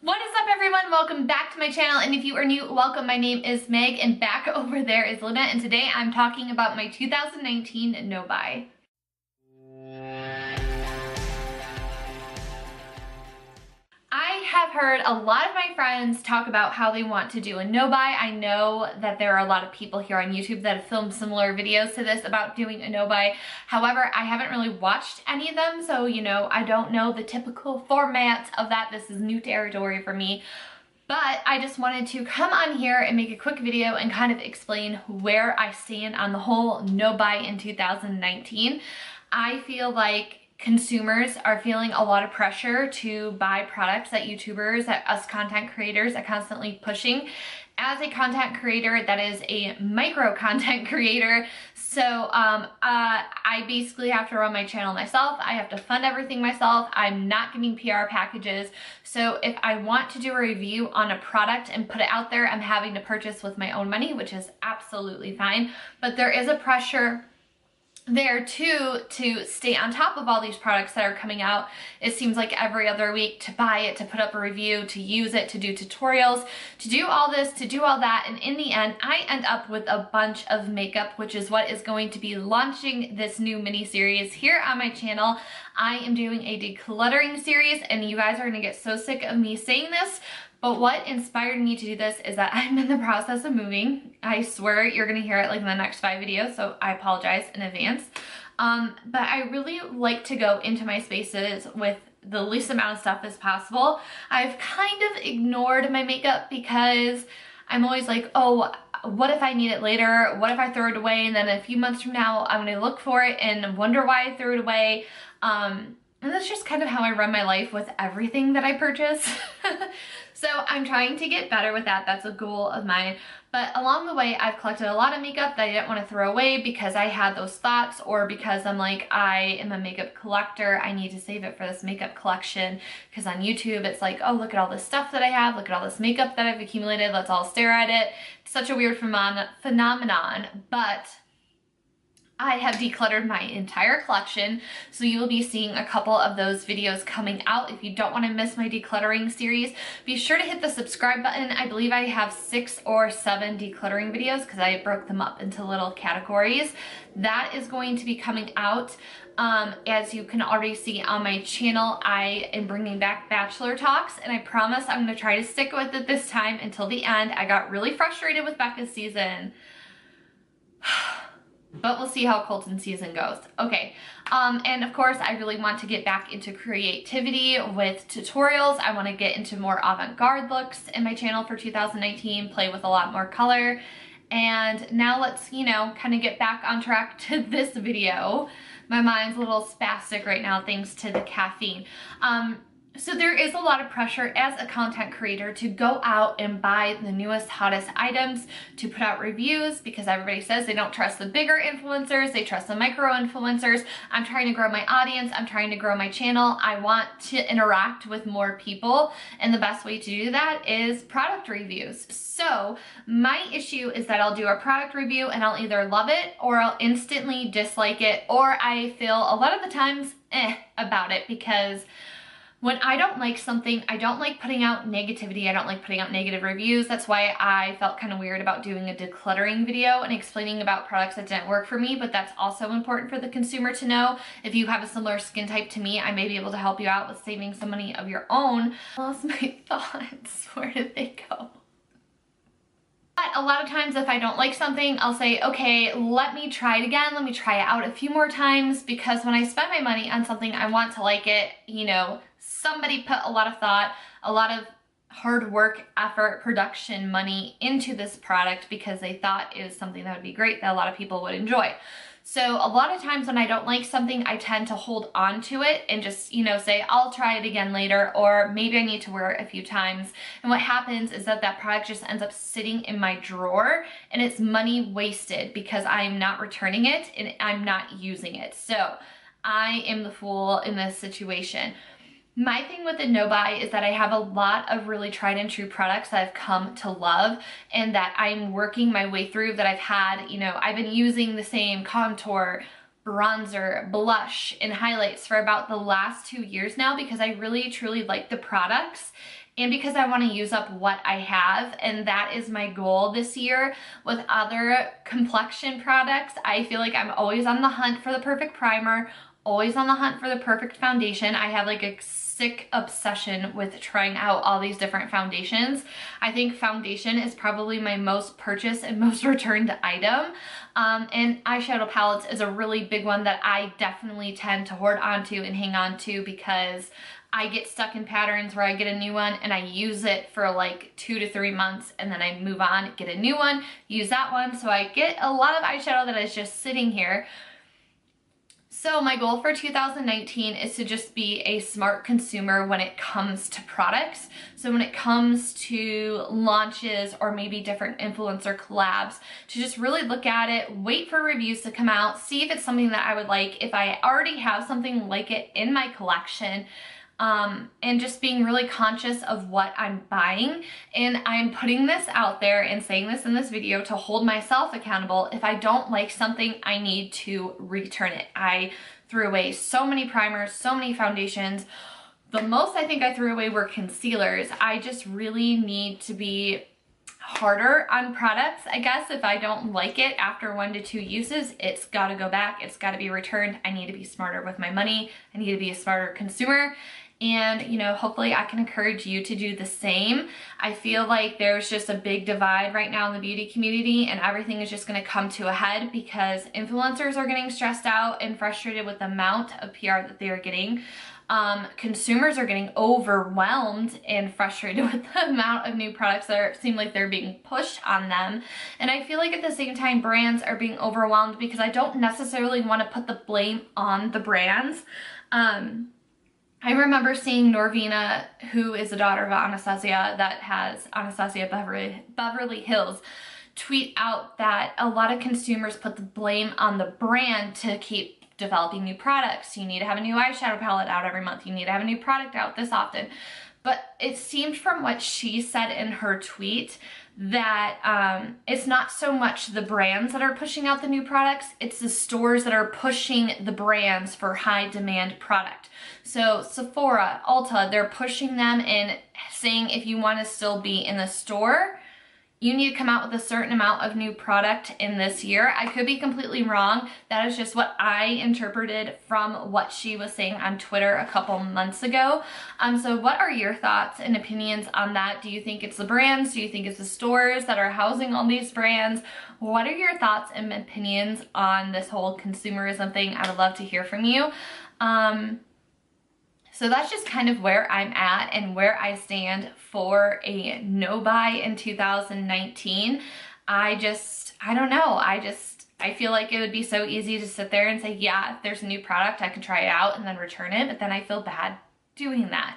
What is up, everyone? Welcome back to my channel, and if you are new, welcome. My name is Meg, and back over there is Luna, and today I'm talking about my 2019 no-buy. I have heard a lot of my friends talk about how they want to do a no-buy. I know that there are a lot of people here on YouTube that have filmed similar videos to this about doing a no-buy. However, I haven't really watched any of them, so I don't know the typical format of that. This is new territory for me. But I just wanted to come on here and make a quick video and kind of explain where I stand on the whole no-buy in 2019. I feel like consumers are feeling a lot of pressure to buy products that YouTubers, that us content creators are constantly pushing. As a content creator that is a micro content creator, so I basically have to run my channel myself. I have to fund everything myself. I'm not getting PR packages. So if I want to do a review on a product and put it out there, I'm having to purchase with my own money, which is absolutely fine. But there is a pressure there too to stay on top of all these products that are coming out. It seems like every other week, to buy it, to put up a review, to use it, to do tutorials, to do all this, to do all that, and in the end I end up with a bunch of makeup, which is what is going to be launching this new mini series here on my channel. I am doing a decluttering series, and you guys are gonna get so sick of me saying this, but what inspired me to do this is that I'm in the process of moving. I swear you're gonna hear it like in the next 5 videos, so I apologize in advance. But I really like to go into my spaces with the least amount of stuff as possible. I've kind of ignored my makeup because I'm always like, oh, what if I need it later? What if I throw it away? And then a few months from now, I'm gonna look for it and wonder why I threw it away. And that's just kind of how I run my life with everything that I purchase. So I'm trying to get better with that. That's a goal of mine. But along the way, I've collected a lot of makeup that I didn't want to throw away because I had those thoughts, or because I'm like, I am a makeup collector. I need to save it for this makeup collection. Because on YouTube, it's like, oh, look at all this stuff that I have. Look at all this makeup that I've accumulated. Let's all stare at it. It's such a weird phenomenon, but I have decluttered my entire collection, so you will be seeing a couple of those videos coming out. If you don't want to miss my decluttering series, be sure to hit the subscribe button. I believe I have 6 or 7 decluttering videos because I broke them up into little categories. That is going to be coming out. As you can already see on my channel, I am bringing back Bachelor Talks, and I promise I'm going to try to stick with it this time until the end. I got really frustrated with Becca's season. But we'll see how Colton's season goes. Okay, and of course I really want to get back into creativity with tutorials. I want to get into more avant-garde looks in my channel for 2019, play with a lot more color. And now let's, kind of get back on track to this video. My mind's a little spastic right now thanks to the caffeine. So there is a lot of pressure as a content creator to go out and buy the newest, hottest items, to put out reviews, because everybody says they don't trust the bigger influencers, they trust the micro influencers. I'm trying to grow my audience, I'm trying to grow my channel. I want to interact with more people, and the best way to do that is product reviews. So my issue is that I'll do a product review and I'll either love it or I'll instantly dislike it, or I feel a lot of the times about it, because when I don't like something, I don't like putting out negativity. I don't like putting out negative reviews. That's why I felt kind of weird about doing a decluttering video and explaining about products that didn't work for me, but that's also important for the consumer to know. If you have a similar skin type to me, I may be able to help you out with saving some money of your own. I lost my thoughts. Where did they go? But a lot of times if I don't like something, I'll say, okay, let me try it again. Let me try it out a few more times, because when I spend my money on something, I want to like it. Somebody put a lot of thought, a lot of hard work, effort, production money into this product because they thought it was something that would be great, that a lot of people would enjoy. So a lot of times when I don't like something, I tend to hold on to it and just, say, I'll try it again later, or maybe I need to wear it a few times. And what happens is that that product just ends up sitting in my drawer, and it's money wasted because I'm not returning it and I'm not using it. So I am the fool in this situation. My thing with the no-buy is that I have a lot of really tried and true products that I've come to love and that I'm working my way through, that I've had, I've been using the same contour, bronzer, blush, and highlights for about the last 2 years now because I really truly like the products. and because I want to use up what I have, and that is my goal this year. With other complexion products, I feel like I'm always on the hunt for the perfect primer, always on the hunt for the perfect foundation. I have like a sick obsession with trying out all these different foundations. I think foundation is probably my most purchased and most returned item. And eyeshadow palettes is a really big one that I definitely tend to hoard onto and hang on to, because I get stuck in patterns where I get a new one and I use it for like 2 to 3 months, and then I move on, get a new one, use that one. So I get a lot of eyeshadow that is just sitting here. So my goal for 2019 is to just be a smart consumer when it comes to products. So when it comes to launches or maybe different influencer collabs, to just really look at it, wait for reviews to come out, see if it's something that I would like, if I already have something like it in my collection, and just being really conscious of what I'm buying. And I'm putting this out there and saying this in this video to hold myself accountable. If I don't like something, I need to return it. I threw away so many primers, so many foundations. The most I think I threw away were concealers. I just really need to be harder on products, I guess. If I don't like it after 1 to 2 uses, it's got to go back, it's got to be returned. I need to be smarter with my money. I need to be a smarter consumer. And, you know, hopefully I can encourage you to do the same. I feel like there's just a big divide right now in the beauty community, and everything is just going to come to a head because influencers are getting stressed out and frustrated with the amount of PR that they are getting. Consumers are getting overwhelmed and frustrated with the amount of new products that seem like they're being pushed on them. And I feel like at the same time, brands are being overwhelmed because I don't necessarily want to put the blame on the brands. I remember seeing Norvina, who is the daughter of Anastasia, that has Anastasia Beverly Hills, tweet out that a lot of consumers put the blame on the brand to keep developing new products. You need to have a new eyeshadow palette out every month. You need to have a new product out this often. But it seemed from what she said in her tweet that it's not so much the brands that are pushing out the new products, it's the stores that are pushing the brands for high demand product. So Sephora, Ulta, they're pushing them and saying if you want to still be in the store, you need to come out with a certain amount of new product in this year. I could be completely wrong. That is just what I interpreted from what she was saying on Twitter a couple months ago. So what are your thoughts and opinions on that? Do you think it's the brands? Do you think it's the stores that are housing all these brands? What are your thoughts and opinions on this whole consumerism thing? I would love to hear from you. So that's just kind of where I'm at and where I stand for a no buy in 2019. I don't know. I feel like it would be so easy to sit there and say, yeah, if there's a new product, I can try it out and then return it. But then I feel bad doing that.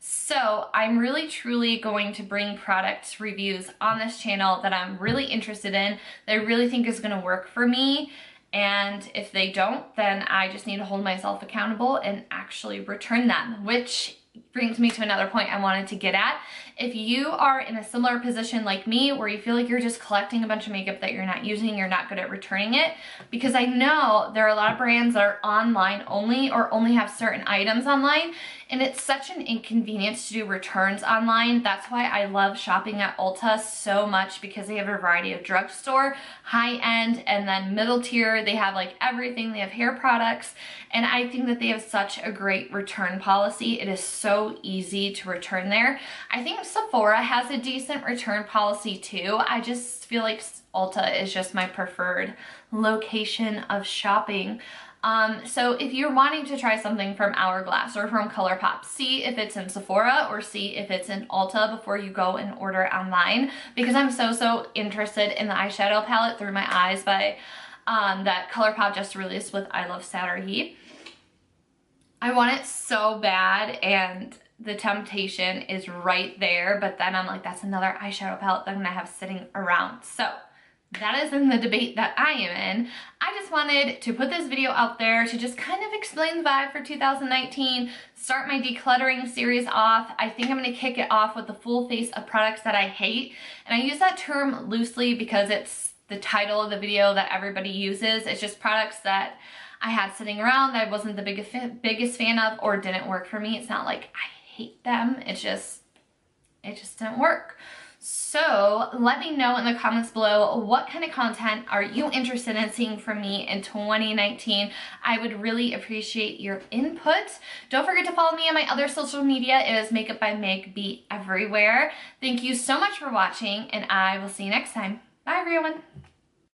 So I'm really truly going to bring product reviews on this channel that I'm really interested in, that I really think is going to work for me. And if they don't, then I just need to hold myself accountable and actually return them, which brings me to another point I wanted to get at. If you are in a similar position like me, where you feel like you're just collecting a bunch of makeup that you're not using, you're not good at returning it, because I know there are a lot of brands that are online only or only have certain items online, and it's such an inconvenience to do returns online. That's why I love shopping at Ulta so much, because they have a variety of drugstore, high-end, and then middle tier. They have like everything. They have hair products, and I think that they have such a great return policy. It is so easy to return there. I think Sephora has a decent return policy too. I just feel like Ulta is just my preferred location of shopping. So if you're wanting to try something from Hourglass or from ColourPop, see if it's in Sephora or see if it's in Ulta before you go and order online, because I'm so interested in the eyeshadow palette Through My Eyes by that ColourPop just released with I Love Saturday. I want it so bad, and the temptation is right there, but then I'm like, that's another eyeshadow palette that I'm gonna have sitting around. So that is in the debate that I am in. I just wanted to put this video out there to just kind of explain the vibe for 2019, start my decluttering series off. I think I'm gonna kick it off with the full face of products that I hate. And I use that term loosely because it's the title of the video that everybody uses. It's just products that I had sitting around that I wasn't the biggest fan of or didn't work for me. It's not like I hate them. It's just it just didn't work. So let me know in the comments below, what kind of content are you interested in seeing from me in 2019? I would really appreciate your input. Don't forget to follow me on my other social media. It is MakeupByMegB everywhere. Thank you so much for watching, and I will see you next time. Bye everyone.